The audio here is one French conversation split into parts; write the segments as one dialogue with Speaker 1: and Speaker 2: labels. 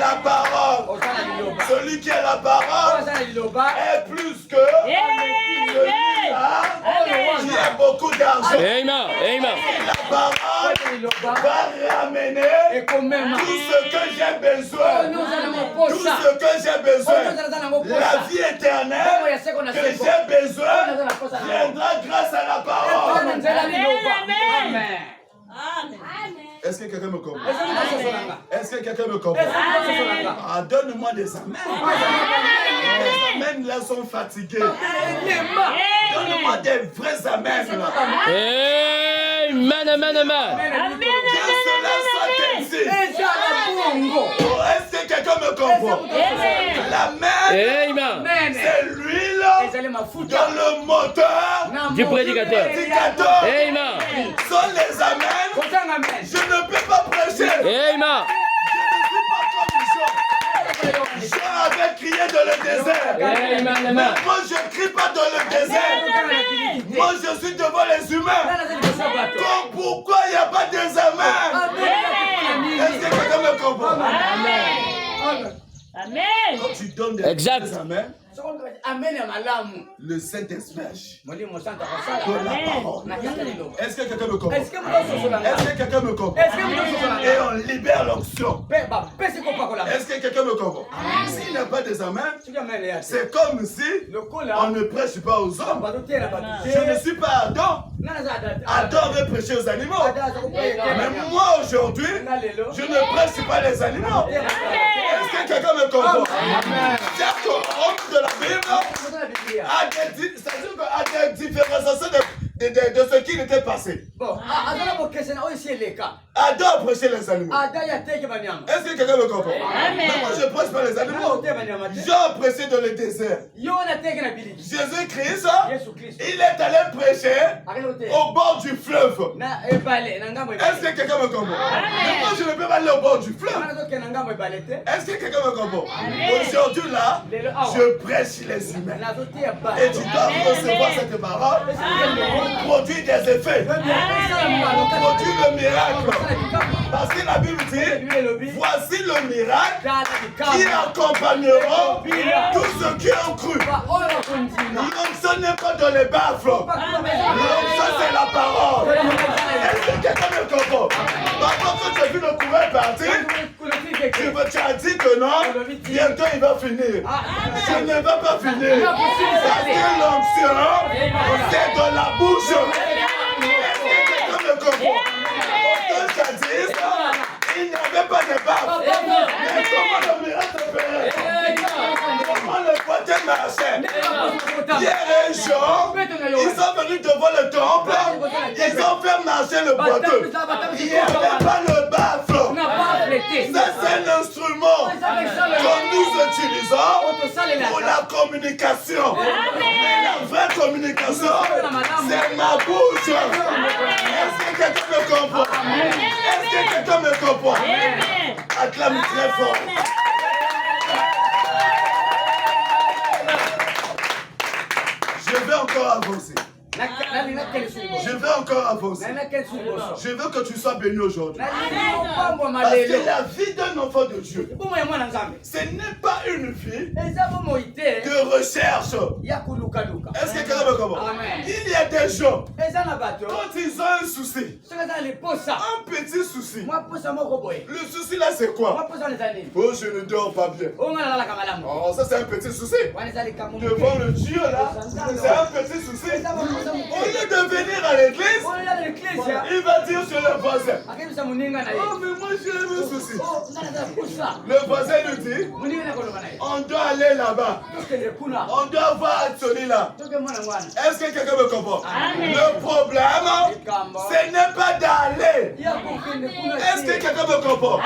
Speaker 1: la parole. Celui qui a la parole est plus que celui-là qui a beaucoup d'argent. La parole va ramener tout ce que j'ai besoin. Tout ce que j'ai besoin. La vie éternelle que j'ai besoin viendra grâce à la parole. Est-ce que quelqu'un me comprend? Est-ce que quelqu'un me comprend? Ah, donne-moi des amens. Les amens là sont fatigués. Donne-moi des vrais amens là.
Speaker 2: Amen, amen, amen.
Speaker 1: Que cela soit ainsi. Est-ce que quelqu'un me comprend? L'amen, c'est l'huile dans le moteur
Speaker 2: du prédicateur. Amen.
Speaker 1: Sans les amens, je ne peux pas prêcher.
Speaker 2: Amen.
Speaker 1: Je ne suis pas comme Jean. Jean avait crié dans le désert.
Speaker 2: Amen.
Speaker 1: Mais moi, je ne crie pas dans le désert. Moi, je suis devant les humains. Donc, pourquoi il n'y a pas d'examen? Est-ce que quelqu'un me comprend?
Speaker 3: Amen.
Speaker 1: Quand tu donnes des examens, le Saint-Esprit donne la parole. Est-ce que quelqu'un me comprend? Est-ce que quelqu'un me comprend? Et on libère l'onction. Est-ce que quelqu'un me comprend? S'il n'y a pas d'examen, c'est comme si on ne prêche pas aux hommes. Je ne suis pas Adam. Adam veut prêcher aux animaux. Mais moi aujourd'hui, je ne prêche pas les animaux. Est-ce que quelqu'un me comprend? Chaque homme de la Bible a des différenciations de ce qui était passé. Adam a prêché les animaux. Est-ce que quelqu'un me comprend? Mais moi je ne prêche pas les animaux. Jean a prêché dans le désert. Jésus-Christ, il est allé prêcher au bord du fleuve. Est-ce que quelqu'un me comprend? Mais moi je ne peux pas aller au bord du fleuve. Est-ce que quelqu'un me comprend? Aujourd'hui là, je prêche les humains. Et tu dois recevoir cette parole. Produit des effets. Produit le miracle. Parce que la Bible dit, voici le miracle qui accompagneront tous ceux qui ont cru. L'onction n'est pas dans les baffles. L'onction c'est la parole. Est-ce que quelqu'un me comprend? Maintenant quand tu as vu le courant partir, tu as dit que non, bientôt il va finir. Je ne va pas finir. Parce que l'onction, c'est dans la bouche. Est-ce que quelqu'un me comprend? Autant jadis, il n'y avait pas de baffe. Mais comment le miracle se ferait? Comment le poitrine marchait? Pierre et Jean, ils sont venus devant le temple. Ils ont fait marcher le boiteux. Il n'y avait pas le baffle. Ça c'est un instrument que nous utilisons pour la communication. Mais la vraie communication, c'est ma bouche. Est-ce que quelqu'un me comprend? Est-ce que quelqu'un me comprend? Acclame très fort. Je vais encore avancer. Je veux encore avancer. Je veux que tu sois béni aujourd'hui. Parce que la vie d'un enfant de Dieu, ce n'est pas une vie de recherche. Est-ce que quelqu'un me comprend? Il y a des gens, quand ils ont un souci, un petit souci, le souci là c'est quoi? Oh, je ne dors pas bien. Oh, ça c'est un petit souci. Devant le Dieu là, c'est un petit souci. Au lieu de venir à l'église, il va dire sur le voisin. Oh, mais moi j'ai un souci. Le voisin lui dit, on doit aller là-bas. On doit voir Anthony là. Est-ce que quelqu'un me comprend? Le problème, ce n'est pas d'aller. Est-ce que quelqu'un me comprend?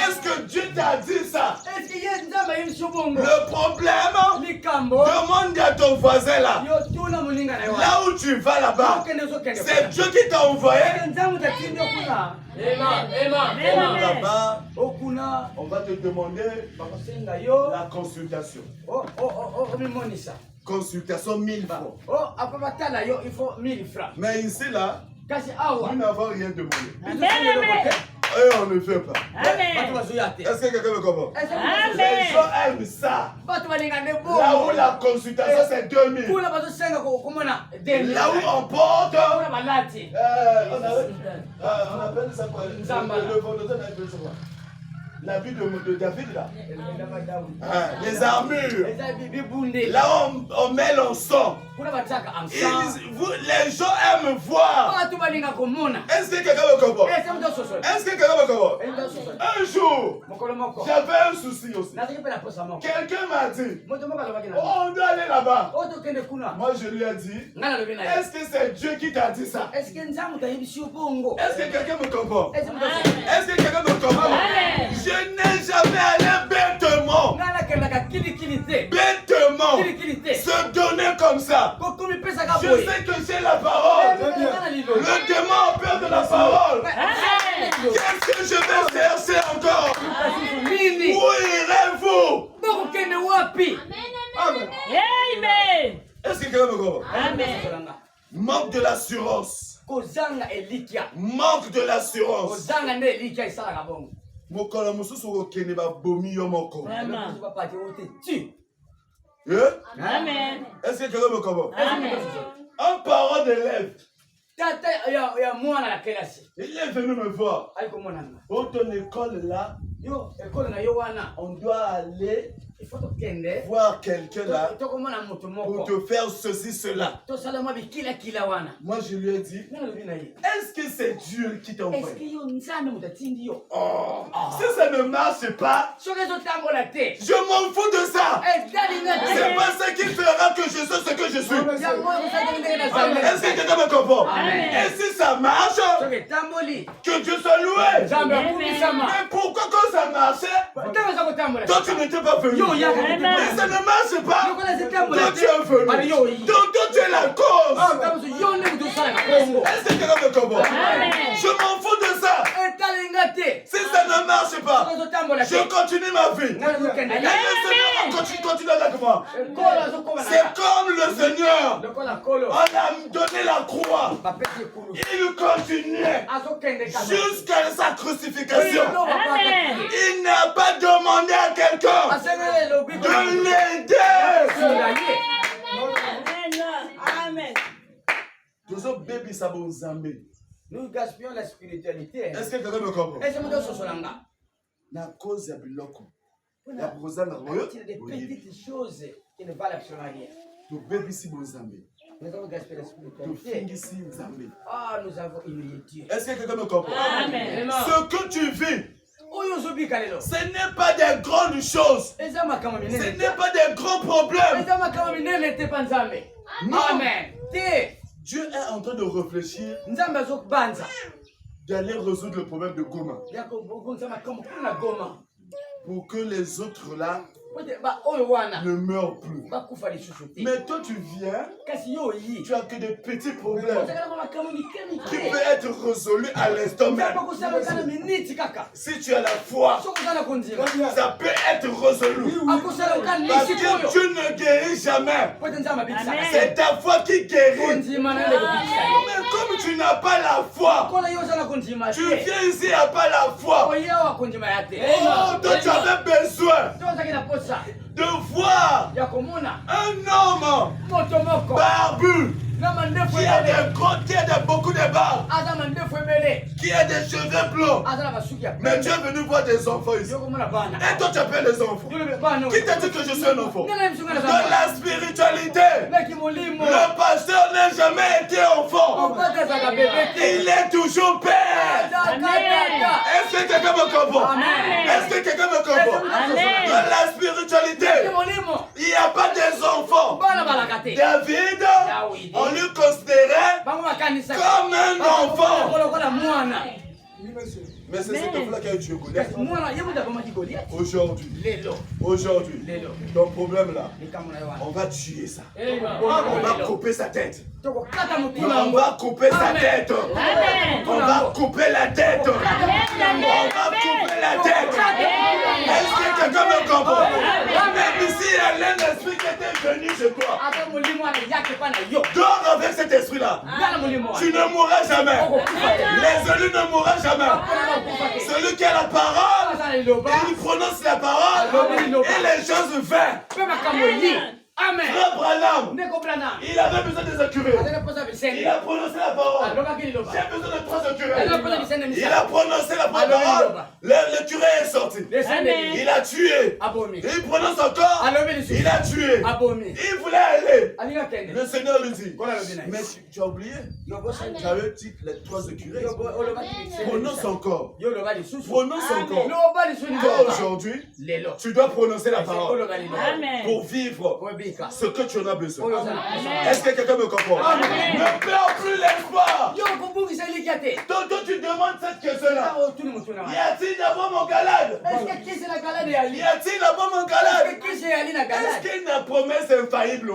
Speaker 1: Est-ce que Dieu t'a dit ça? Le problème, demande à ton voisin là. Là où tu vas là-bas, c'est Dieu qui t'a envoyé. Là-bas, on va te demander la consultation. Consultation 1000 francs. Mais ici là, nous n'avons rien demandé. Et on ne fait pas.
Speaker 3: Amen.
Speaker 1: Est-ce que quelqu'un me comprend?
Speaker 3: Amen.
Speaker 1: Les gens aiment ça. Là où la consultation c'est 2000. Là où on porte. On appelle ça quoi? Le vendeur appelle ça quoi? La vie de David là. Les armures. Là on met l'encens. Les gens aiment voir. Est-ce que quelqu'un me comprend? Est-ce que quelqu'un me comprend? Un jour, j'avais un souci aussi. Quelqu'un m'a dit, oh, on doit aller là-bas. Moi je lui ai dit, est-ce que c'est Dieu qui t'a dit ça? Est-ce que quelqu'un me comprend? Est-ce que quelqu'un me comprend? Je n'ai jamais allé bêtement. Bêtement. Se donner comme ça. Je sais que j'ai la parole. Le démon a peur de la parole. Qu'est-ce que je vais chercher encore? Où irez-vous?
Speaker 3: Amen.
Speaker 1: Est-ce que quelqu'un me comprend?
Speaker 3: Amen.
Speaker 1: Manque de l'assurance. Manque de l'assurance. Mokolo mususu okene ba bomi yo moko.
Speaker 3: Amen.
Speaker 1: Amen. Est-ce que quelqu'un me comprend?
Speaker 3: Amen.
Speaker 1: Un parent d'élève. Il est venu me voir. Au ton école là, on doit aller voir quelqu'un là pour te faire ceci, cela. Moi je lui ai dit, est-ce que c'est Dieu qui t'a envoyé? Oh, si ça ne marche pas, je m'en fous de ça. C'est pas ça qui fera que je sais ce que je suis. Est-ce que quelqu'un me comprend? Et si ça marche, que Dieu soit loué. Mais pourquoi quand ça marchait, toi tu n'étais pas venu? Mais ça ne marche pas. Toi tu es venu. Donc toi tu es la cause. Est-ce que quelqu'un me comprend? Je m'en fous de ça. Si ça ne marche pas, je continue ma vie. Et le Seigneur continue avec moi. C'est comme le Seigneur. On a donné la croix. Il continuait jusqu'à sa crucifixion. Il n'a pas demandé à quelqu'un de l'aider.
Speaker 3: Amen.
Speaker 4: Nous gaspillons la spiritualité.
Speaker 1: Est-ce que quelqu'un me comprend? La cause est bloquée. La cause est
Speaker 4: bloquée. Des petites choses qui ne valent absolument rien. Nous avons gaspillé la spiritualité. Ah, nous avons humilié Dieu.
Speaker 1: Est-ce que quelqu'un me comprend?
Speaker 3: Amen.
Speaker 1: Ce que tu vis, ce n'est pas des grandes choses. Ce n'est pas des grands problèmes. Non.
Speaker 4: Amen.
Speaker 1: Dieu est en train de réfléchir d'aller résoudre le problème de Goma. Pour que les autres là ne meurent plus. Mais toi tu viens, tu as que des petits problèmes qui peuvent être résolus à l'instant même. Si tu as la foi, ça peut être résolu. Parce que Dieu ne guérit jamais. C'est ta foi qui guérit. Mais comme tu n'as pas la foi, tu viens ici, il n'y a pas la foi. Oh, toi tu avais besoin de voir un homme barbu qui a beaucoup de barbes, qui a des cheveux blancs. Mais tu es venu voir des enfants ici. Et toi tu appelles les enfants. Qui t'a dit que je suis un enfant? Dans la spiritualité, le pasteur n'a jamais été enfant. Il est toujours père. Est-ce que quelqu'un me comprend? Est-ce que quelqu'un me comprend? Dans la spiritualité, il n'y a pas des enfants. David, on lui considérait comme un enfant. Mais c'est cet enfant-là qui a tué Goliath. Aujourd'hui, ton problème là, on va tuer ça. On va couper sa tête. On va couper sa tête. On va couper la tête. On va couper la tête. Est-ce que quelqu'un me comprend? Même si il y a l'un esprit qui était venir chez toi. Dors avec cet esprit-là. Tu ne mourras jamais. Les élus ne mourront jamais. Celui qui a la parole, il prononce la parole et les choses viennent.
Speaker 3: Amen.
Speaker 1: Frère Branham, il avait besoin des écureuils. Il a prononcé la parole. J'ai besoin de 3 écureuils. Il a prononcé la parole. L'écureuil est sorti. Il a tué. Il prononce encore. Il a tué. Il voulait aller. Le Seigneur lui dit, mais tu as oublié. Tu avais dit les 3 écureuils. Prononce encore. Prononce encore. Toi aujourd'hui, tu dois prononcer la parole pour vivre ce que tu en as besoin. Est-ce que quelqu'un me comprend? Ne perds plus l'espoir. Toi, tu demandes cette question-là. Y a-t-il d'abord mon galade? Y a-t-il d'abord mon galade? Est-ce qu'il y a une promesse infaillible?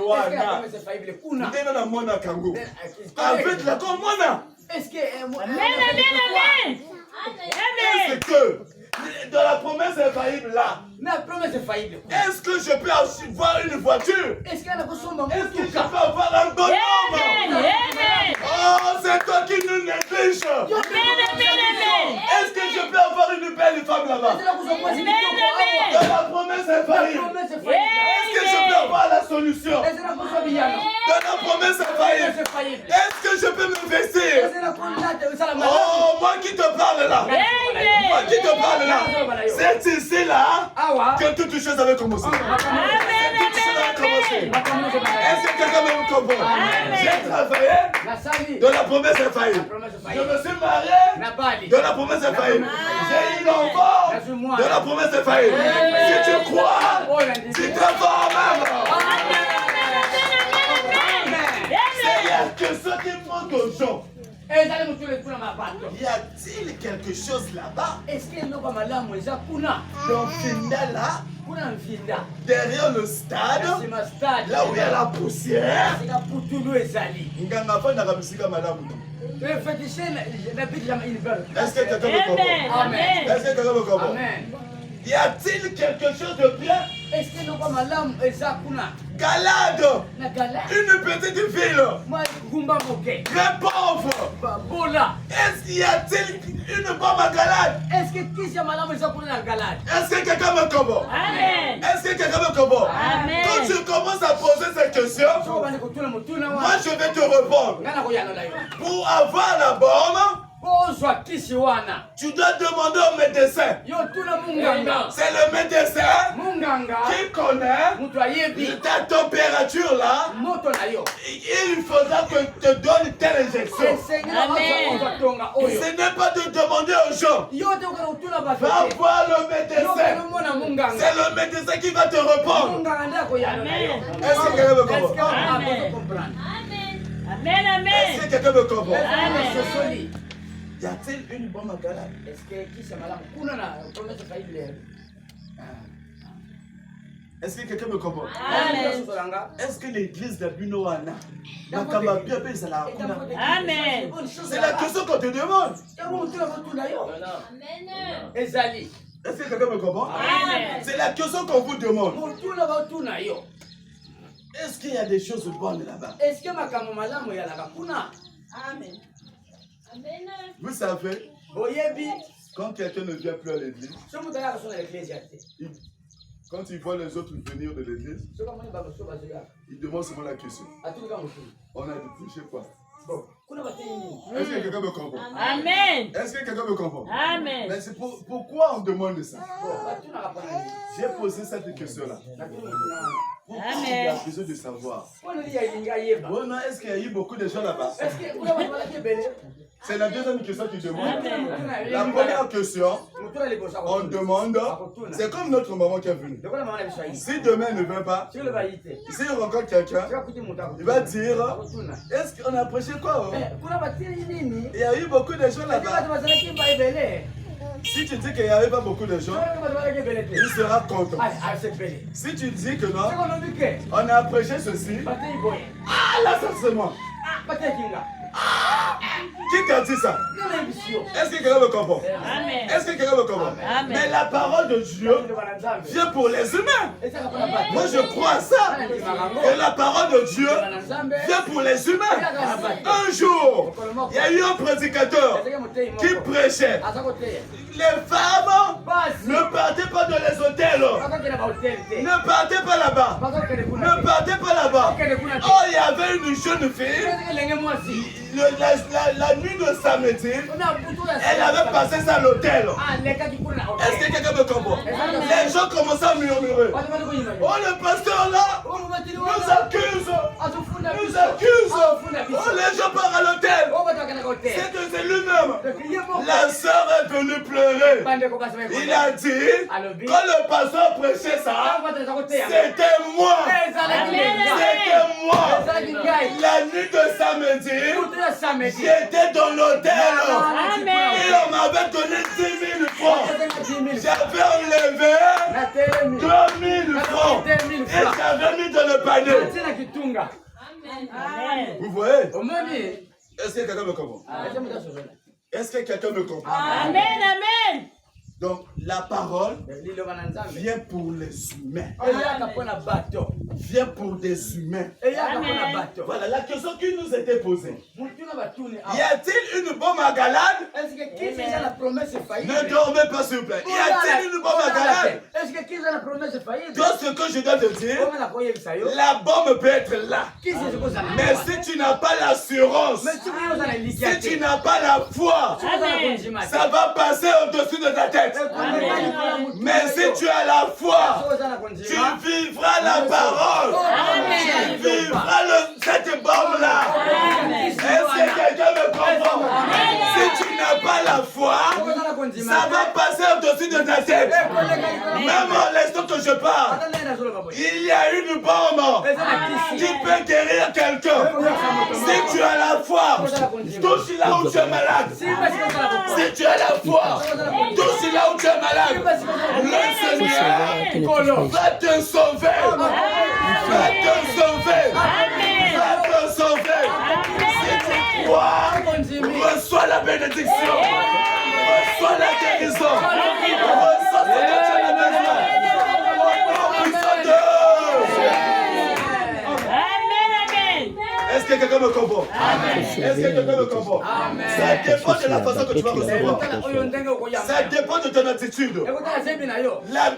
Speaker 1: Avec la commune. Est-ce que dans la promesse infaillible là, est-ce que je peux avoir une voiture? Est-ce que je peux avoir un bon homme? Oh, c'est toi qui nous négliges. Est-ce que je peux avoir une belle femme là-bas? Dans la promesse infaillible, est-ce que je peux avoir la solution? Dans la promesse infaillible, est-ce que je peux me vestir? Oh, moi qui te parle là. Moi qui te parle là. C'est ici là que toutes les choses avaient commencé. Est-ce que quelqu'un me comprend? J'ai travaillé dans la promesse infaillible. Je me suis marié dans la promesse infaillible. J'ai eu l'enfant dans la promesse infaillible. Si tu crois, tu travailles même. C'est quelque chose qui manque aux gens. Y a-t-il quelque chose là-bas? Dans Finda là, derrière le stade, là où il y a la poussière, est-ce que quelqu'un me comprend? Est-ce que quelqu'un me comprend? Y a-t-il quelque chose de bien? Galade, une petite ville, très pauvre. Est-ce qu'il y a-t-il une bombe à galade? Est-ce que quelqu'un me comprend? Est-ce que quelqu'un me comprend? Quand tu commences à poser cette question, moi je vais te répondre. Pour avoir la bombe, tu dois demander au médecin. C'est le médecin qui connaît ta température là. Il faudra que te donne telle injection. Ce n'est pas de demander aux gens. Va voir le médecin. C'est le médecin qui va te répondre. Est-ce que quelqu'un me comprend? Est-ce que quelqu'un me comprend? Y a-t-il une bombe à galade? Est-ce que quelqu'un me comprend? Est-ce que l'église de Bunoana, c'est la question qu'on te demande. Est-ce que quelqu'un me comprend? C'est la question qu'on vous demande. Est-ce qu'il y a des choses bonnes là-bas? Vous savez, quand quelqu'un ne vient plus à l'église, quand il voit les autres venir de l'église, il demande souvent la question. On a dit, je sais pas. Est-ce que quelqu'un me comprend?
Speaker 3: Amen.
Speaker 1: Est-ce que quelqu'un me comprend?
Speaker 3: Amen.
Speaker 1: Mais c'est pourquoi on demande ça? J'ai posé cette question-là. Pourquoi il a besoin de savoir? Est-ce qu'il y a eu beaucoup de gens là-bas? C'est la deuxième question qu'il demande. La première question, on demande, c'est comme notre maman qui est venue. Si demain elle ne vient pas, si il rencontre quelqu'un, il va dire, est-ce qu'on a prêché quoi? Il y a eu beaucoup de gens là-bas. Si tu dis qu'il n'y avait pas beaucoup de gens, il sera content. Si tu dis que non, on a prêché ceci, ah là ça c'est moi. Qui t'a dit ça? Est-ce que quelqu'un me comprend?
Speaker 3: Amen.
Speaker 1: Est-ce que quelqu'un me comprend?
Speaker 3: Amen.
Speaker 1: Mais la parole de Dieu vient pour les humains. Moi je crois à ça. Que la parole de Dieu vient pour les humains. Un jour, il y a eu un prédicateur qui prêchait. Les femmes ne partez pas dans les hôtels. Ne partez pas là-bas. Ne partez pas là-bas. Oh, il y avait une jeune fille. La nuit de samedi, elle avait passé ça à l'hôtel. Est-ce que quelqu'un me comprend? Les gens commençaient à murmurer. Oh, le pasteur là nous accuse. Nous accuse. Oh, les gens partent à l'hôtel. C'est que c'est lui-même. La sœur est venue pleurer. Il a dit, quand le pasteur prêchait ça, c'était moi. C'était moi. La nuit de samedi, j'étais dans l'hôtel. Et on m'avait donné 10 000 francs. J'avais enlevé 2 000 francs. Et j'avais mis dans le panier. Vous voyez? Est-ce que quelqu'un me comprend? Est-ce que quelqu'un me comprend?
Speaker 3: Amen, amen.
Speaker 1: Donc, la parole vient pour les humains. Vient pour des humains. Voilà la question qui nous était posée. Y a-t-il une bombe à galade? Ne dormez pas s'il vous plaît. Y a-t-il une bombe à galade? Dans ce que je dois te dire, la bombe peut être là. Mais si tu n'as pas l'assurance, si tu n'as pas la foi, ça va passer au-dessus de ta tête. Mais si tu as la foi, tu vivras la parole. Tu vivras cette bombe-là. Est-ce que quelqu'un me comprend? Si tu n'as pas la foi, ça va passer au-dessus de ta tête. Même en l'instant que je parle, il y a une bombe qui peut guérir quelqu'un. Si tu as la foi, touche là où tu es malade. Si tu as la foi, touche là où tu es malade. Le Seigneur va te sauver. Va te sauver. Va te sauver. Si tu crois, reçois la bénédiction. Reçois la guérison. Reçois ce que tu as besoin. Est-ce que quelqu'un me comprend? Est-ce que quelqu'un me comprend? Ça dépend de la façon que tu vas recevoir. Ça dépend de ton attitude.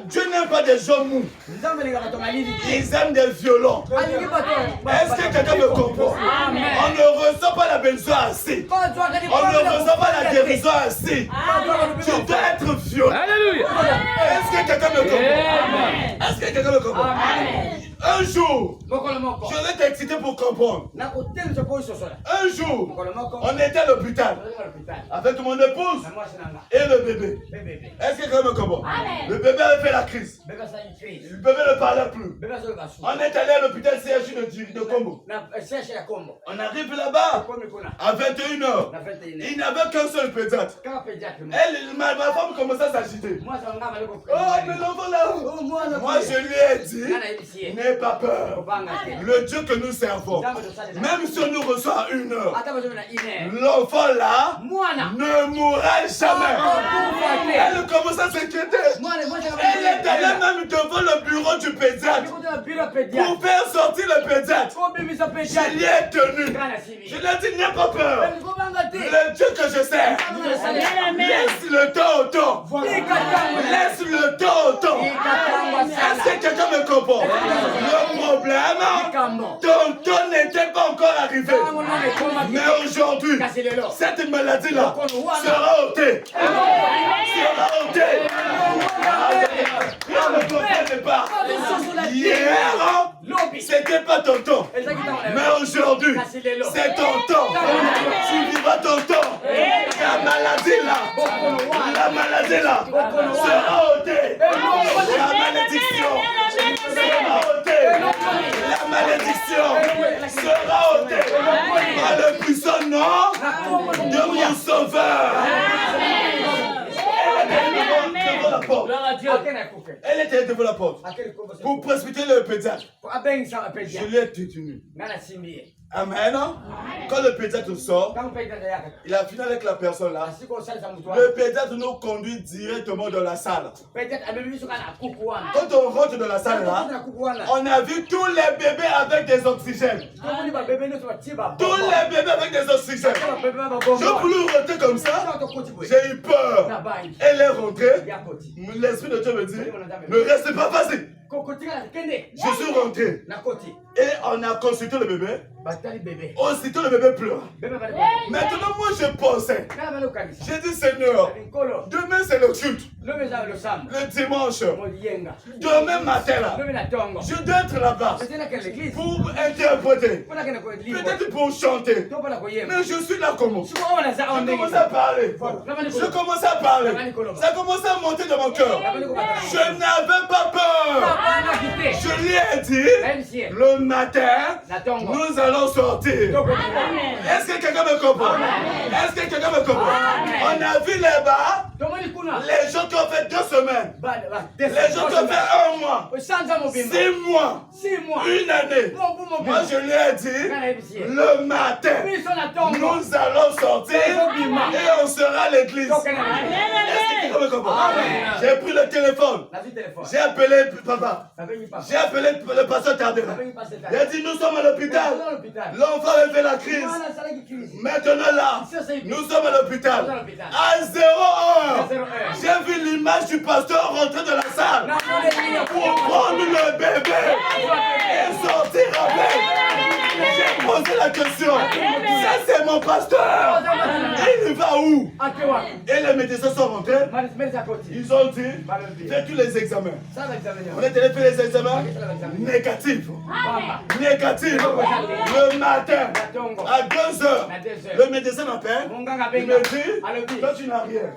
Speaker 1: Dieu n'aime pas des gens mous. Ils aiment des violents. Est-ce que quelqu'un me comprend? On ne ressent pas la bénédiction assez. On ne ressent pas la guérison assez. Tu dois être violent.
Speaker 2: Alléluia.
Speaker 1: Est-ce que quelqu'un me comprend? Est-ce que quelqu'un me comprend? Un jour, je vais t'exciter pour comprendre. Un jour, on était à l'hôpital avec mon épouse et le bébé. Est-ce que quelqu'un me comprend? Le bébé avait fait la crise. Le bébé ne parlait plus. On est allé à l'hôpital CHU de Combo. On arrive là-bas à 21h. Il n'y avait qu'un seul pédiatre. Ma femme commençait à s'agiter. Oh, mais l'enfant là-haut. Moi, je lui ai dit, n'aie pas peur. Le Dieu que nous servons, même si on nous reçoit à 1 heure, l'enfant là ne mourra jamais. Elle commence à s'inquiéter. Elle est allée même devant le bureau du pédiatre pour faire sortir le pédiatre. Je l'y ai tenu. Je lui ai dit, n'aie pas peur. Le Dieu que je sers, laisse le temps au temps. Laisse le temps au temps. Est-ce que quelqu'un me comprend? Le problème, ton temps n'était pas encore arrivé. Mais aujourd'hui, cette maladie-là sera ôtée. Sera ôtée. Ne comprenez pas. Hier, c'était pas ton temps. Mais aujourd'hui, c'est ton temps. Tu vivras ton temps. La maladie là sera ôtée. La malédiction sera ôtée. La malédiction sera ôtée. Par le puissant nom de mon Sauveur. Devant la porte. Elle était devant la porte pour précipiter le pédiatre. Je l'ai détenu. Amen. Quand le pédiatre sort, il a fini avec la personne là. Le pédiatre nous conduit directement dans la salle. Quand on rentre dans la salle là, on a vu tous les bébés avec des oxygènes. Tous les bébés avec des oxygènes. Je voulais rentrer comme ça. J'ai eu peur. Elle est rentrée. L'Esprit de Dieu me dit, ne reste pas facile. Je suis rentré. Et on a consulté le bébé. Aussitôt le bébé pleure. Maintenant moi je pensais. J'ai dit Seigneur, demain c'est le culte. Le dimanche. Demain matin là. Je dois être là-bas. Pour interpréter. Peut-être pour chanter. Mais je suis là comment? Je commence à parler. Je commence à parler. Ça commence à monter dans mon cœur. Je n'avais pas peur. Je lui ai dit, le matin, nous allons sortir. Est-ce que quelqu'un me comprend? Est-ce que quelqu'un me comprend? On a vu là-bas, les gens qui ont fait 2 semaines, les gens qui ont fait 1 mois, 6 mois, 1 année. Moi je lui ai dit, le matin, nous allons sortir et on sera à l'église. Est-ce que quelqu'un me comprend? J'ai pris le téléphone, j'ai appelé papa. J'ai appelé le pasteur Tardera. Il a dit nous sommes à l'hôpital. L'enfant a fait la crise. Maintenant là, nous sommes à l'hôpital. À 0 heure, j'ai vu l'image du pasteur rentrer dans la salle pour prendre le bébé et sortir avec. J'ai posé la question. Ça c'est mon pasteur. Il va où? Et les médecins sont rentrés. Ils ont dit fais tous les examens. On a fait les examens négatifs. Négatifs. Le matin, à 2 heures, le médecin m'appelle. Il me dit, toi tu n'as rien.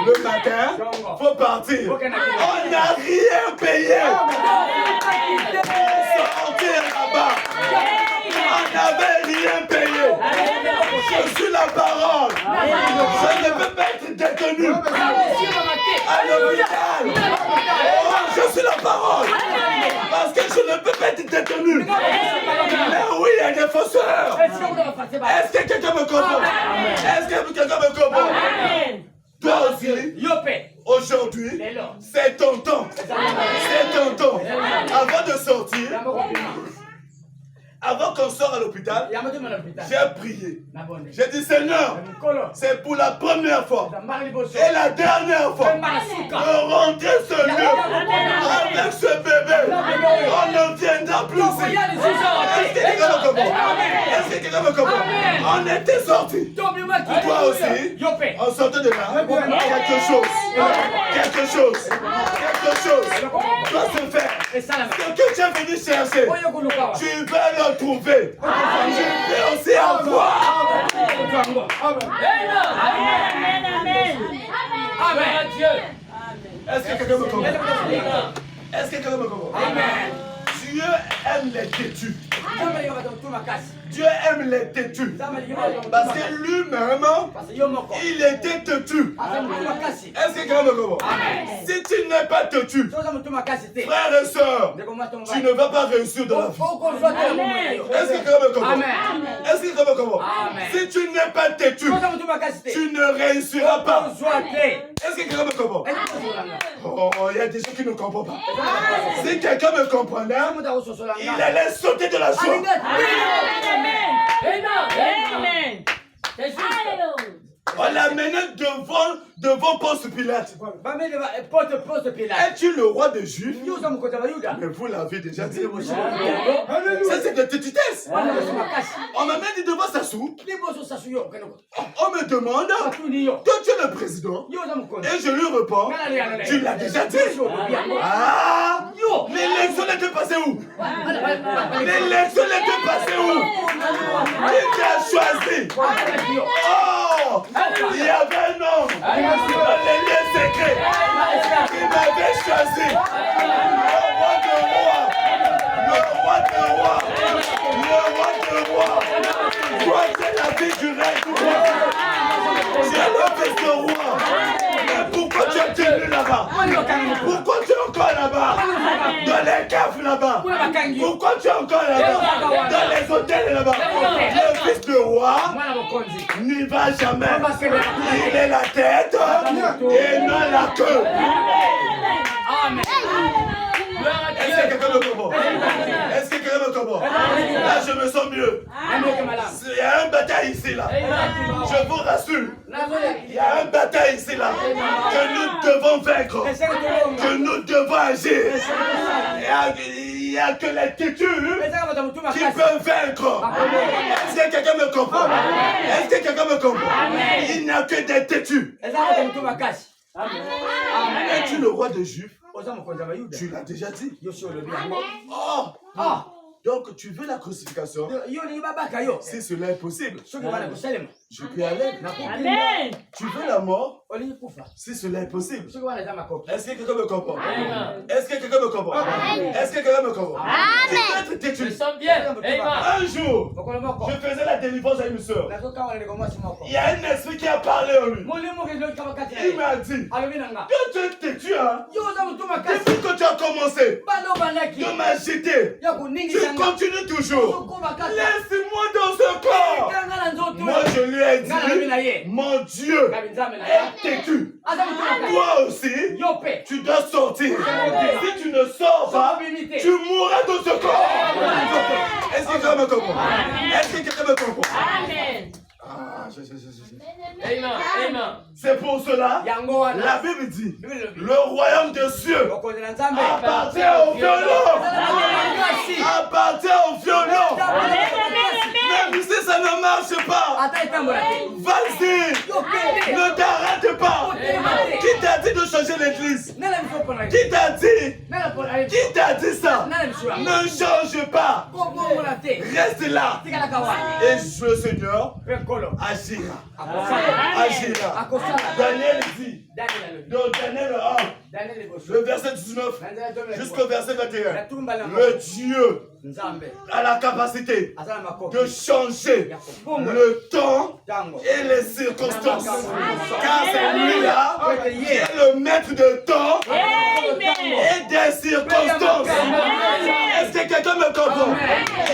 Speaker 1: Le matin, il faut partir. On n'a rien payé. Sortir là-bas. On n'avait rien payé. Je suis la parole. Je ne peux pas être détenu à l'hôpital. Je suis la parole. Parce que je ne peux pas être détenu. Mais oui, il y a des faussaires. Est-ce que quelqu'un me comprend? Est-ce que quelqu'un me comprend? Toi aussi, aujourd'hui, c'est ton temps. C'est ton temps. Avant de sortir, avant qu'on sorte à l'hôpital, j'ai prié. J'ai dit Seigneur, c'est pour la première fois et la dernière fois de rentrer ce lieu avec ce bébé. On ne viendra plus ici. Est-ce que quelqu'un me comprend? Est-ce que quelqu'un me comprend? On était sortis. Toi aussi, on sortait de là. Quelque chose doit se faire. Ce que tu es venu chercher, tu vas le trouver. Tu peux aussi avoir.
Speaker 3: Amen.
Speaker 1: Est-ce que quelqu'un me comprend? Est-ce que quelqu'un me comprend? Amen. Dieu aime les têtus. Dieu aime les têtus. Parce que lui-même, il était têtu. Est-ce que quelqu'un me comprend? Si tu n'es pas têtu, frères et sœurs, tu ne vas pas réussir dans la vie. Est-ce que quelqu'un me comprend? Est-ce que quelqu'un me comprend? Si tu n'es pas têtu, tu ne réussiras pas. Est-ce que quelqu'un me comprend? Oh, il y a des gens qui ne comprennent pas. Si quelqu'un me comprenait, il allait sauter de la joie.
Speaker 3: Amen.
Speaker 1: On l'a mené devant Ponce Pilate. Es-tu le roi des Juifs? Mais vous l'avez déjà dit. Ça c'est de tétitesse. On m'a mis devant Sassou. On me demande, toi tu es le président. Et je lui réponds, tu l'as déjà dit. Ah, l'élection était passée où? L'élection était passée où? Qui t'a choisi? Oh, il y avait un homme dans les lieux secrets qui m'avait choisi. Le roi de roi. Toi, c'est la vie du règne du roi. Tu es le fils du roi. Mais pourquoi tu es tenu là-bas? Pourquoi tu es encore là-bas? Dans les caves là-bas. Pourquoi tu es encore là-bas? Dans les l'autel là-bas. Le fils de roi n'y va jamais. Il est la tête et non la queue.
Speaker 3: Amen.
Speaker 1: Est-ce que quelqu'un me comprend? Est-ce que quelqu'un me comprend? Là, je me sens mieux. Il y a un bataille ici, là. Je vous rassure. Il y a un bataille ici, là. Que nous devons vaincre. Que nous devons agir. Il n'y a que les têtus qui peuvent vaincre. Est-ce que quelqu'un me comprend? Est-ce que quelqu'un me comprend? Il n'y a que des têtus. Es-tu le roi de Juifs? Tu l'as déjà dit. Donc tu veux la crucifixion? Si cela est possible, je peux aller.
Speaker 3: Amen.
Speaker 1: Tu veux la mort? Si cela est possible. Est-ce que quelqu'un me comprend? Est-ce que quelqu'un me comprend? Est-ce que quelqu'un me comprend? Tu peux être têtu. Un jour, je faisais la délivrance à une soeur. Il y a un esprit qui a parlé en lui. Il m'a dit que tu es têtu, hein? Depuis que tu as commencé de m'agiter, tu continues toujours. Laisse-moi dans ce corps. Moi je lui ai dit, mon Dieu est têtu. Toi aussi, tu dois sortir. Si tu ne sors pas, tu mourras dans ce corps. Est-ce que quelqu'un me comprend? Est-ce que quelqu'un me comprend?
Speaker 3: Amen.
Speaker 1: C'est pour cela, la Bible dit, le royaume des cieux appartient aux violents. Appartient aux violents. Même si ça ne marche pas, vas-y, ne t'arrête pas. Qui t'a dit de changer l'église? Qui t'a dit? Qui t'a dit ça? Ne change pas. Reste là. Et le Seigneur agira. Agira. Daniel dit, dans Daniel 1, le verset 19 jusqu'au verset 21, le Dieu a la capacité de changer le temps et les circonstances. Car c'est lui-là qui est le maître de temps et des circonstances. Est-ce que quelqu'un me comprend?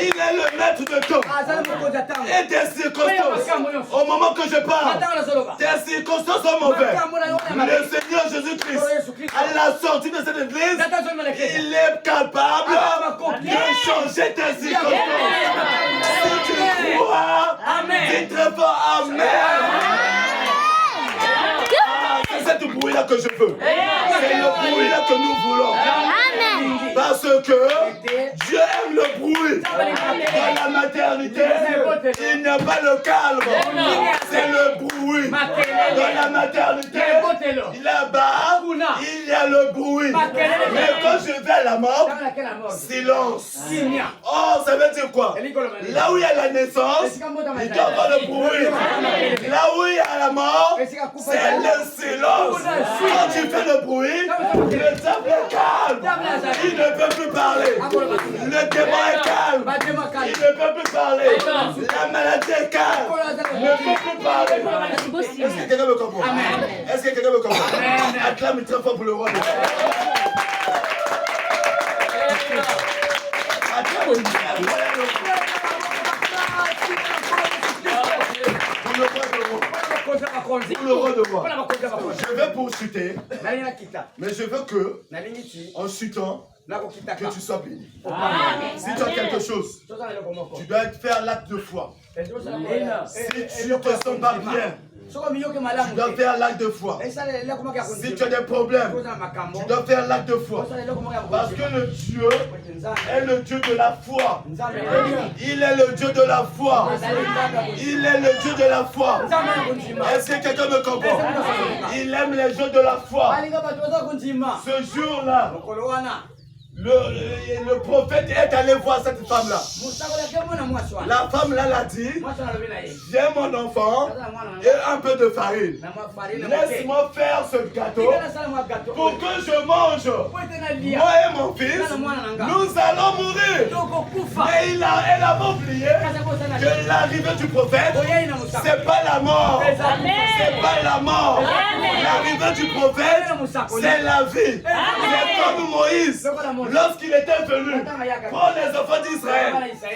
Speaker 1: Il est le maître de temps et des circonstances. Au moment que je parle, des circonstances sont mauvaises. Le Seigneur Jésus-Christ, à la sortie de cette église, il est capable de changer tes circonstances. Si tu crois, dis très fort Amen. C'est cette bruit-là que je veux. C'est le bruit-là que nous voulons. Parce que Dieu aime le bruit. Dans la maternité, il n'y a pas le calme. C'est le bruit. Dans la maternité, là-bas, il y a le bruit. Mais quand je vais à la mort, silence. Oh, ça veut dire quoi? Là où il y a la naissance, il doit y avoir le bruit. Là où il y a la mort, c'est le silence. Quand tu fais le bruit, le diable est calme. Il ne peut plus parler. Le démon est calme. Il ne peut plus parler. La maladie est calme. Il ne peut plus parler. Est-ce que quelqu'un me comprend? Est-ce que quelqu'un me comprend? Acclame très fort pour le roi de Dieu. Acclame pour le roi de roi. Je vais poursuiter, mais je veux que, en chutant, que tu sois béni. Si tu as quelque chose, tu dois faire l'acte de foi. Si tu ne te sens pas bien, tu dois faire l'acte de foi. Si tu as des problèmes, tu dois faire l'acte de foi. Parce que le Dieu est le Dieu de la foi. Il est le Dieu de la foi. Il est le Dieu de la foi. Est-ce que quelqu'un me comprend? Il aime les jeux de la foi. Ce jour-là, le prophète est allé voir cette femme-là. La femme là l'a dit, j'ai mon enfant et un peu de farine. Laisse-moi faire ce gâteau pour que je mange. Moi et mon fils, nous allons mourir. Mais elle a oublié que l'arrivée du prophète, c'est pas la mort. C'est pas la mort. L'arrivée du prophète, c'est la vie. C'est comme Moïse. lorsqu'il était venu prendre les enfants d'Israël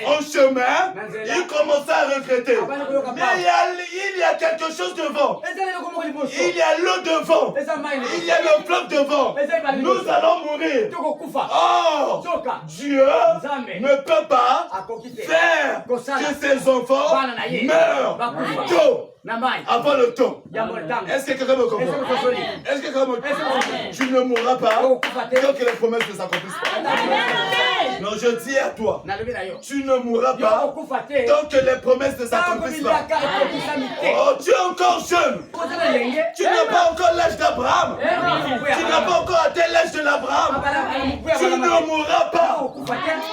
Speaker 1: en chemin, il commençait à regretter. Mais il y a quelque chose devant. Il y a l'eau devant. Il y a le fleuve devant. Nous allons mourir. Oh, Dieu ne peut pas faire que ses enfants meurent tôt. Avant le temps. Est-ce que quelqu'un me comprend? Est-ce que quelqu'un me comprend? Tu ne mourras pas tant que les promesses ne s'accomplissent pas. Non, je dis à toi, tu ne mourras pas tant que les promesses ne s'accomplissent pas. Oh, tu es encore jeune. Tu n'as pas encore l'âge d'Abraham. Tu n'as pas encore atteint l'âge de l'Abraham. Tu ne mourras pas.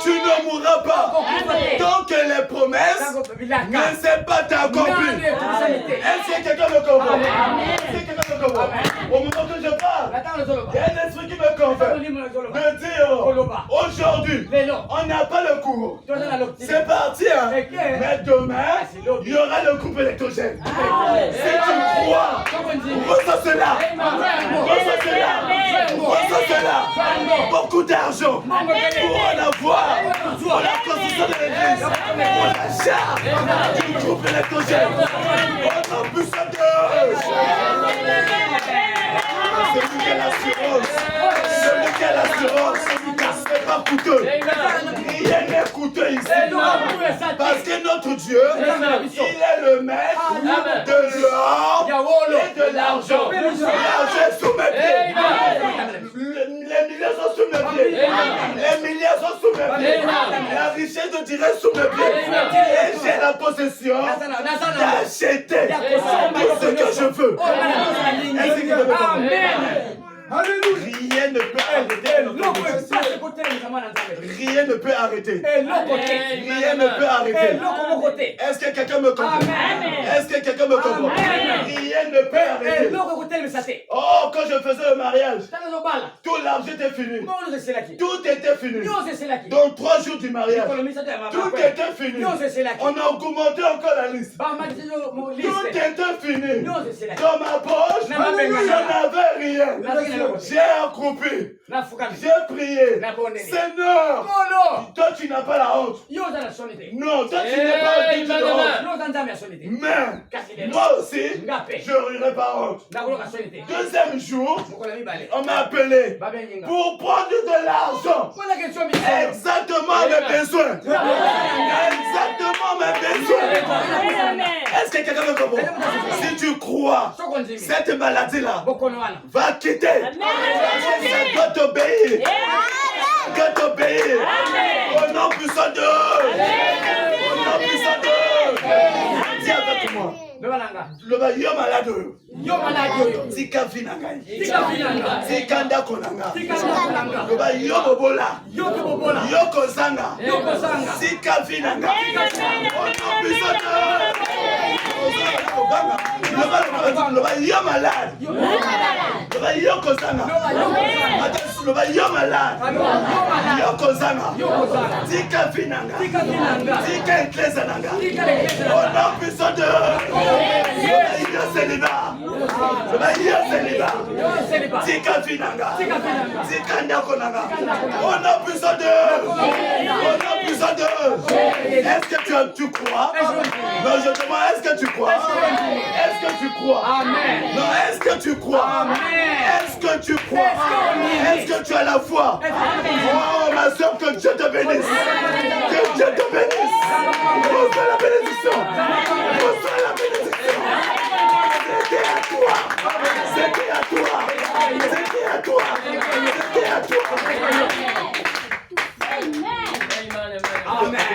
Speaker 1: Tu ne mourras pas tant que les promesses ne s'est pas accomplies. Est-ce que quelqu'un me comprend? Est-ce que quelqu'un me comprend? Au moment que je parle, il y a un esprit qui me confère de dire aujourd'hui, on n'a pas le courant. C'est parti, hein? Mais demain, il y aura le groupe électrogène. Si tu crois, reçois cela. Reçois cela. Reçois cela. Beaucoup d'argent pour en avoir. Pour la construction de l'église. Pour l'achat du groupe électrogène. On a besoin de... Celui qui a l'assurance. Celui qui a l'assurance. C'est pas coûteux. Rien n'est coûteux ici. Parce que notre Dieu, il est le maître de l'or et de l'argent. L'argent est sous mes pieds. Les milliards sont sous mes pieds. Les milliards sont sous mes pieds. La richesse de dirait sous mes pieds. Et j'ai la possession d'acheter tout ce que je veux. Rien ne peut arrêter. Rien ne peut arrêter. Rien ne peut arrêter. Est-ce que quelqu'un me comprend? Est-ce que quelqu'un me comprend? Rien ne peut arrêter. Oh, quand je faisais le mariage, tout l'argent était fini. Tout était fini. Dans 3 jours du mariage, tout était fini. On a augmenté encore la liste. Tout était fini. Dans ma poche, je n'avais rien. J'ai accroupi. J'ai prié. Seigneur, toi tu n'as pas la honte. Non, toi tu n'es pas digne de honte. Mais moi aussi, je n'aurai pas honte. Deuxième jour, on m'a appelé pour prendre de l'argent. Exactement mes besoins. Exactement mes besoins. Est-ce que quelqu'un me comprend? Si tu crois, cette maladie-là va quitter. Ça doit t'obéir. doit t'obéir. Au nom puissant de Au nom puissant de dis avec moi. Le yo malade. Yo malade. Tika vinanga. Tika vinanga. Tika ndako nanga. Le yo bobola. Yo bobola. Yo kozanga. Yo kozanga. Tika vinanga. Au nom puissant de le yo malade. Yo malade. Le yo kozanga. Le yo malade. Yo kozanga. Tika vinanga. Tika vinanga. Tika eklesa nanga. Au nom puissant de yo célibat. Tika finanga. Tika ndako nanga. On a besoin de. On a besoin de. Est-ce que tu crois? Non, je demande, est-ce que tu crois? Est-ce que tu crois? Amen. Non, est-ce que tu crois? Amen. Est-ce que tu crois? Est-ce que tu as la foi? Oh, ma soeur, que Dieu te bénisse. Que Dieu te bénisse. Reçois la bénédiction. Reçois la bénédiction. C'était à toi. C'était à toi. C'était à toi. C'était à toi. Amen.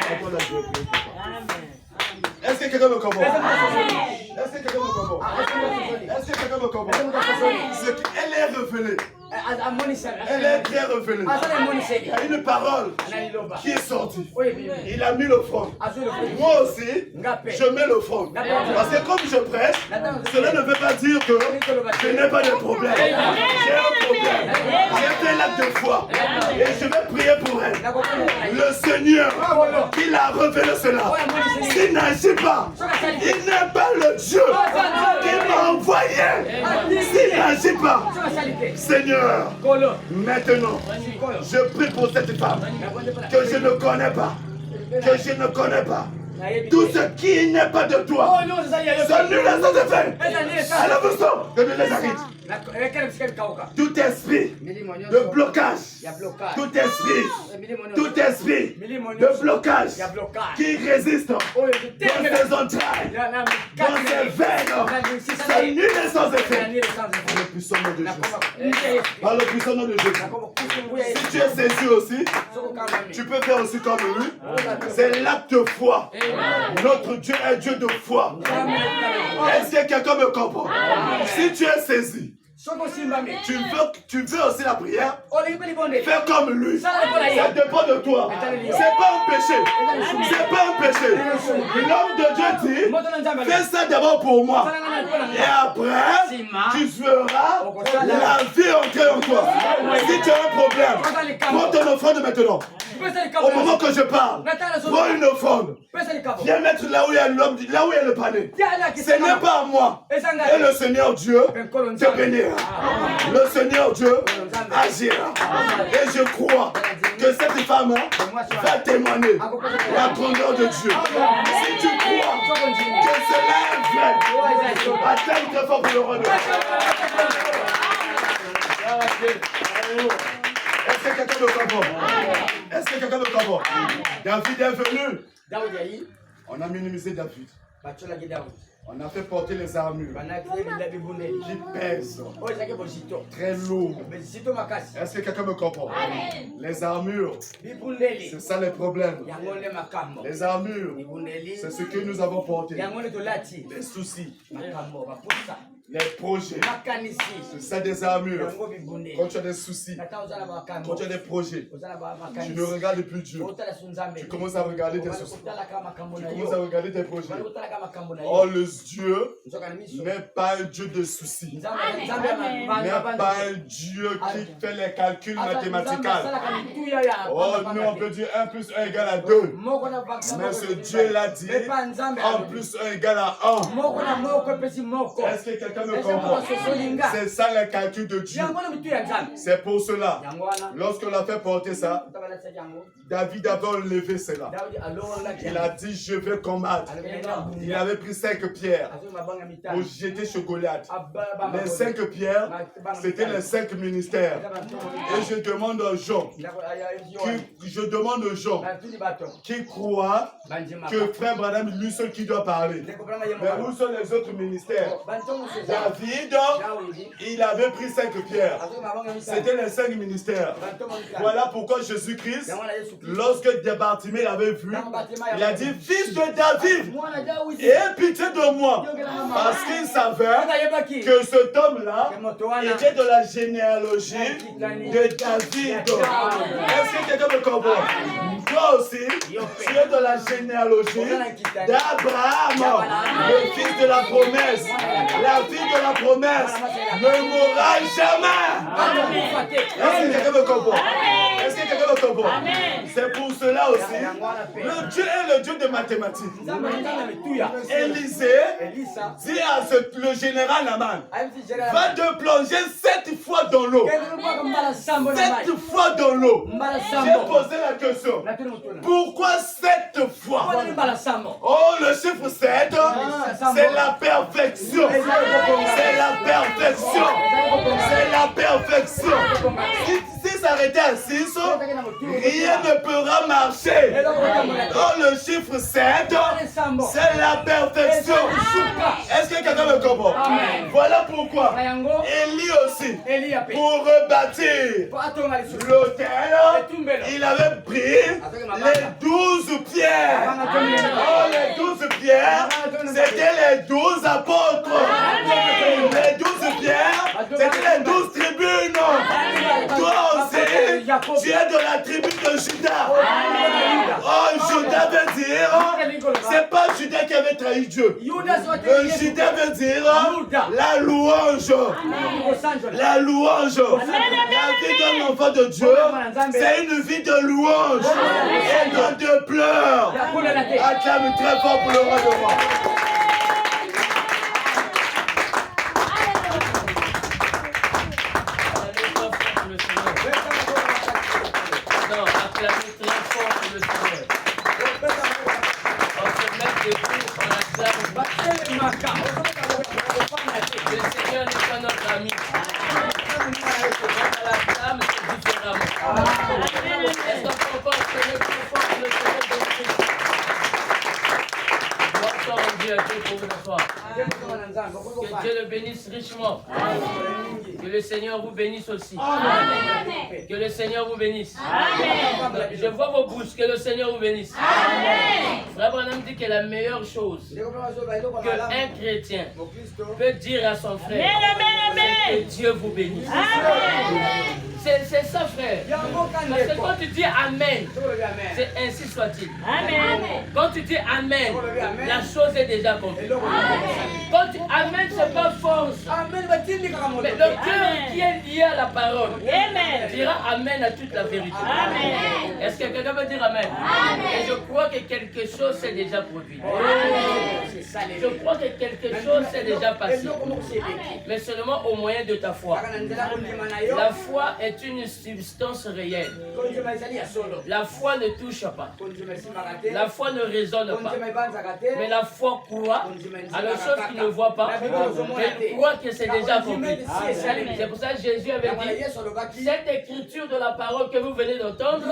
Speaker 1: Est-ce que quelqu'un me comprend? Est-ce que quelqu'un me comprend? Est-ce que quelqu'un me comprend? Elle est révélée. Elle est très révélée. Il y a une parole qui est sortie. Il a mis l'offrande. Moi aussi, je mets l'offrande. Parce que comme je prêche, cela ne veut pas dire que je n'ai pas de problème. J'ai un problème. J'ai fait l'acte de foi. Et je vais prier pour elle. Le Seigneur qui l'a révélé cela. S'il n'agit pas, il n'est pas le Dieu qui m'a envoyé. S'il n'agit pas, Seigneur, maintenant, je prie pour cette femme que je ne connais pas. Que je ne connais pas. Tout ce qui n'est pas de toi, son nul à son effet. Alors vous sortez que Dieu les arrête. Tout esprit de blocage, tout esprit de blocage qui résiste dans ses entrailles, dans ses veines, son nul et sans effet. Par le puissant nom de Jésus. Par le puissant nom de Jésus. Si tu es saisi aussi, tu peux faire aussi comme lui. C'est l'acte de foi. Notre Dieu est Dieu de foi. Est-ce que quelqu'un me comprend? Si tu es saisi, tu veux aussi la prière, fais comme lui. Ça dépend de toi. C'est pas un péché. C'est pas un péché. L'homme de Dieu dit, fais ça d'abord pour moi. Et après, tu feras la vie entrer en toi. Si tu as un problème, prends ton offrande maintenant. Au moment que je parle, prends une offrande. Viens mettre là où il y a l'homme, là où il y a le panier. Ce n'est pas à moi. Et le Seigneur Dieu te bénira. Le Seigneur Dieu agira. Et je crois que cette femme va témoigner la grandeur de Dieu. Si tu crois que cela est vrai, attends très fort pour le roi. Est-ce que quelqu'un me comprend? Est-ce que quelqu'un me comprend? David est venu. On a minimisé David. On a fait porter les armures qui pèsent très lourd. Est-ce que quelqu'un me comprend? Les armures, c'est ça les problèmes. Les armures, c'est ce que nous avons porté. Les soucis, les projets, c'est ça des armures. Quand tu as des soucis, quand tu as des projets, tu ne regardes plus Dieu. Tu commences à regarder tes soucis. Tu commences à regarder tes projets. Oh, le Dieu n'est pas un Dieu de soucis. N'est pas un Dieu qui fait les calculs mathématiques. Oh, nous on peut dire 1 plus 1 égale à 2. Mais ce Dieu l'a dit, 1 plus 1 égale à 1. Est-ce que quelqu'un me comprend? C'est ça le calcul de Dieu. C'est pour cela, lorsqu'on a fait porter ça, David avait enlevé cela. Il a dit, je vais combattre. Il avait pris 5 pierres pour jeter sur Goliath. Les 5 pierres, c'était les 5 ministères. Et je demande aux gens, qui croient que frère Branham, lui seul qui doit parler. Mais où sont les autres ministères? David, il avait pris 5 pierres. C'était les 5 ministères. Voilà pourquoi Jésus-Christ, lorsque Bartimée l'avait vu, il a dit, fils de David, aie pitié de moi. Parce qu'il savait que cet homme-là était de la généalogie de David. Est-ce que quelqu'un me comprend? Toi aussi, tu es de la généalogie d'Abraham, le fils de la promesse. La fille de la promesse ne mourra jamais. Est-ce que quelqu'un me comprend? Est-ce que quelqu'un me comprend? C'est pour cela aussi, le Dieu est le Dieu de mathématiques. Élisée dit à le général Naman, va te plonger 7 fois dans l'eau. 7 fois dans l'eau. J'ai posé la question, pourquoi 7 fois? Oh, le chiffre 7, c'est la perfection. C'est la perfection. C'est la perfection. Si s'arrêtait à 6, rien ne pourra marcher. Oh, le chiffre 7, c'est la perfection. Est-ce que quelqu'un me comprend? Voilà pourquoi Élie aussi, pour rebâtir l'autel, il avait pris les 12 pierres. Oh, les 12 pierres, c'était les 12 apôtres. Les 12 pierres, c'était les 12 tribunes. Toi aussi, tu es de la tribu de Judas. Oh, Judas veut dire, c'est pas Judas qui avait trahi Dieu. Judas veut dire la louange. La louange. La vie d'un enfant de Dieu, c'est une vie de louange et non de pleurs. Acclame très fort pour le roi de roi.
Speaker 2: Non, acclamez très fort pour le Seigneur. On se met debout, on acclame. Le Seigneur n'est pas notre ami. Quand on l'acclame, c'est différemment. Est-ce qu'on peut pas acclamer très fort pour le Seigneur de Christ? Gloire en Dieu, Dieu pour vous soir. Que Dieu le bénisse richement. Que le Seigneur vous bénisse aussi. Amen. Que le Seigneur vous bénisse. Amen. Je vois vos bouches. Que le Seigneur vous bénisse. Amen. Frère Branham dit que la meilleure chose qu'un chrétien peut dire à son frère, c'est que Dieu vous bénisse. Amen. C'est ça, frère. Parce que quand tu dis Amen, c'est ainsi soit-il. Amen. Quand tu dis Amen, la chose est déjà accomplie. Quand tu Amen, c'est pas force. Mais le cœur qui est lié à la parole dira Amen à toute la vérité. Amen. Est-ce que quelqu'un veut dire Amen? Amen. Et je crois que quelque chose s'est déjà produit. Je crois que quelque chose s'est déjà passé. Mais seulement au moyen de ta foi. La foi est une substance réelle. La foi ne touche pas. La foi ne raisonne pas. Mais la foi croit à la chose qu'il ne voit pas. Mais il croit que c'est déjà accompli. C'est pour ça que Jésus avait dit, cette écriture de la parole que vous venez d'entendre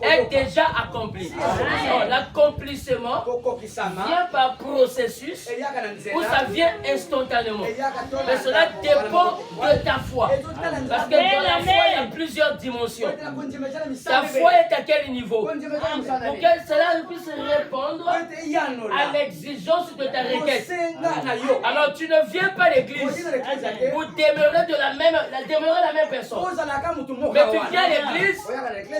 Speaker 2: est déjà accomplie. L'accomplissement vient par processus ou ça vient instantanément. Mais cela dépend de ta foi. Parce que dans la foi, il y a plusieurs dimensions. Ta foi est à quel niveau? Pour que cela puisse répondre à l'exigence de ta requête. Alors tu ne viens pas à l'église pour demeurer la même personne. Mais tu viens à l'église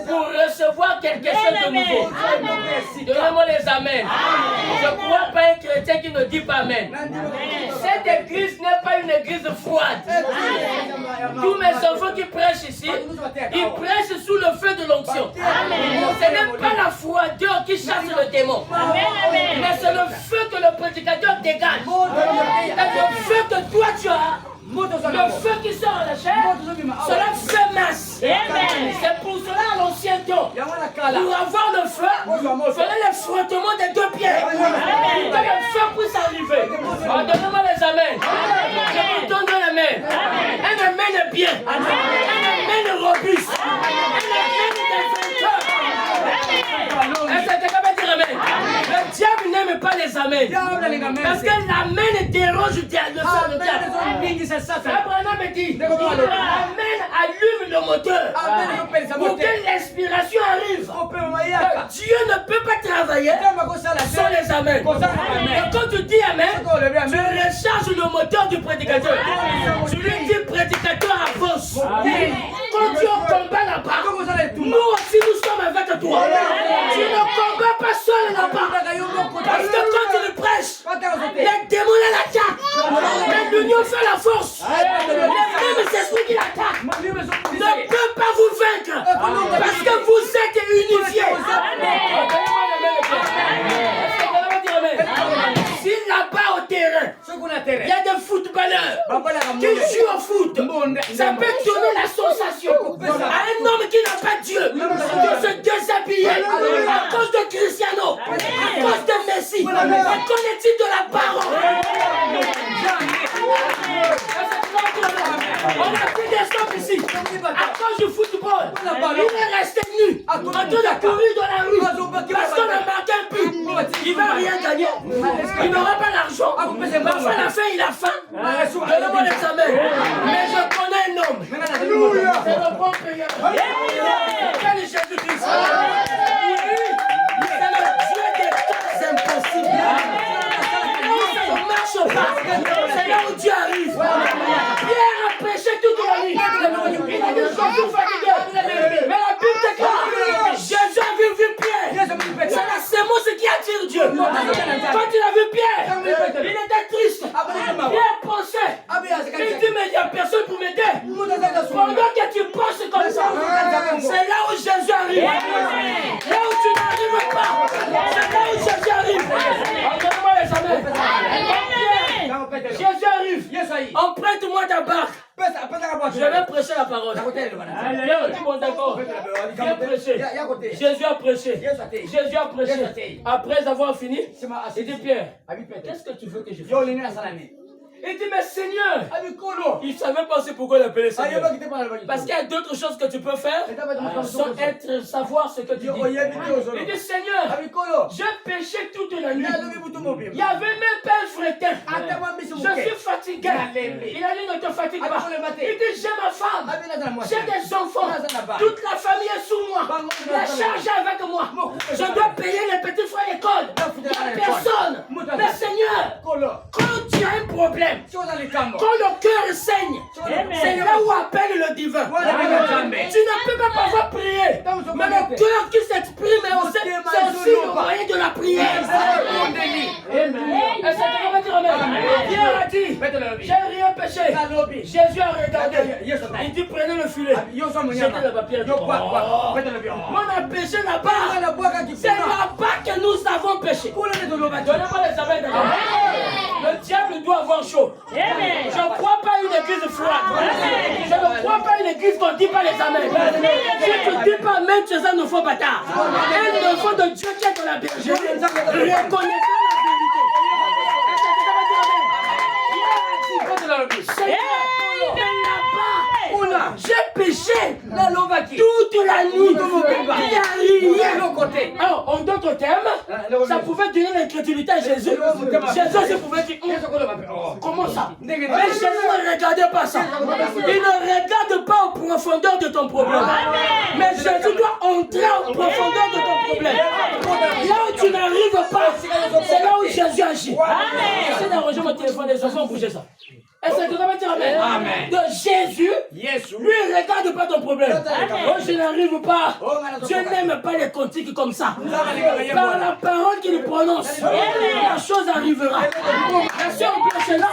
Speaker 2: pour recevoir quelque chose de nouveau. Donnez-moi les amens. Je ne crois pas un chrétien qui ne dit pas amen. Cette église n'est pas une église froide. Tous mes enfants qui prêchent ici, ils prêchent sous le feu de l'onction. Ce n'est pas la froideur qui chasse le démon. Mais c'est le feu que le prédicateur dégage. Le feu que toi tu as. Le feu qui sort à la chair, cela fait masse. C'est pour cela à l'ancien temps, pour avoir le feu, il fallait le frottement des deux pieds. Pour que le feu puisse arriver. Donnez-moi les amens. Je vous donne la main. Un amen bien. Un amen robuste. Un amen défenseur. Est-ce que quelqu'un peut dire amen? Le diable n'aime pas les amens. Parce que l'amen dérange le diable. Abraham me dit, amen allume le moteur pour que l'inspiration arrive. Dieu ne peut pas travailler sans les amens. Et quand tu dis amen, tu recharges le moteur du prédicateur. Tu lui dis prédicateur avance. Quand tu es au combat là-bas, nous aussi nous sommes avec toi. Tu ne combats pas seul là-bas. Parce que quand tu le prêches, les démons l'attaquent. Mais l'union fait la force. Les mêmes esprits qui l'attaquent ne peuvent pas vous vaincre. Parce que vous êtes unifiés. Si là-bas au terrain, il y a des footballeurs qui jouent au foot, ça peut donner la sensation à un homme qui n'a pas Dieu de se déshabiller à cause de Cristiano, à cause de Messi. Qu'en est-il de la parole? On a pris des stops ici à cause du football. Il est resté nu en train de courir dans la rue parce qu'on a marqué un but. Il ne va rien gagner. Il n'aura pas l'argent. Parfois à la fin il a faim. Donnez-moi les amens. Mais je connais un homme. C'est le bon payeur. C'est Jésus-Christ. C'est le Dieu des cas impossibles. Ça ne marche pas. C'est là où Dieu arrive. Pierre a prêché toute la nuit. Il a dit je suis tout fatigué. Mais la Bible déclare Jésus a vu Pierre. C'est la sémence qui attire Dieu. Emprunte-moi ta barque. Je vais prêcher la parole. Viens, bon d'accord. Viens prêcher. Jésus a prêché. Jésus a prêché. Après avoir fini, il dit Pierre, qu'est-ce que tu veux que je fasse? Il dit, mais Seigneur, il ne savait pas pourquoi il appelait Seigneur. Parce qu'il y a d'autres choses que tu peux faire sans savoir ce que tu dis. Il dit, Seigneur, j'ai péché toute la nuit. Il n'y avait même pas un fretin. Je suis fatigué. Il a dit, ne te fatigue pas. Il dit, j'ai ma femme, j'ai des enfants. Toute la famille est sous moi. La charge est avec moi. Je dois payer les petits frais d'école. Il n'y a personne. Mais Seigneur, quand tu as un problème, quand le cœur saigne, c'est là où appelle le divin. Tu ne peux pas pouvoir prier, mais le cœur qui s'exprime, c'est aussi le moyen de la prière. Pierre a dit, j'ai rien péché. Jésus a regardé. Il dit, prenez le filet. Jetez le papier. On a péché là-bas. C'est là-bas que nous avons péché. Donnez-moi les abeilles de le diable doit avoir chaud. Je ne crois pas à une église froide. Je ne crois pas à une église qu'on ne dit pas les amens. Si tu ne dis pas amen, tu es un enfant bâtard. Un enfant de Dieu qui est dans la bergerie. Reconnaît la vérité. J'ai péché toute la nuit. Il n'y a rien. Alors, en d'autres termes, ça pouvait donner l'incrédulité à Jésus. Jésus se pouvait dire, comment ça? Mais Jésus ne regardait pas ça. Il ne regarde pas en profondeur de ton problème. Mais Jésus doit entrer en profondeur de ton problème. Là où tu n'arrives pas, c'est là où Jésus agit. J'essaie d'arranger mon téléphone, les enfants, bougez ça. Est-ce que tu vas dire amen? Amen. De Jésus, lui, il ne regarde pas ton problème. Oh, je n'arrive pas. Dieu n'aime pas les cantiques comme ça. Par la parole qu'il prononce, la chose arrivera. La sœur là,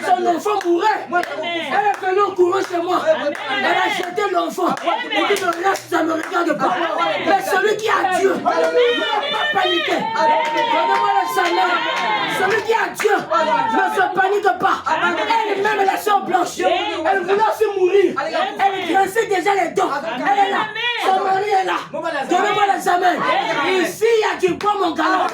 Speaker 2: son enfant mourait. Elle est venue en courant chez moi. Elle a jeté l'enfant. Elle dit, le reste, ça ne me regarde pas. Mais celui qui a Dieu, ne va pas paniquer. Donnez-moi le salaire. Celui qui a Dieu, ne se panique pas. Elle-même, la sœur blanche, elle voulait se mourir. Elle grinçait déjà les dents. Elle est là. Son mari est là. Donnez-moi les amens. Ici, il y a du bon, mon galant.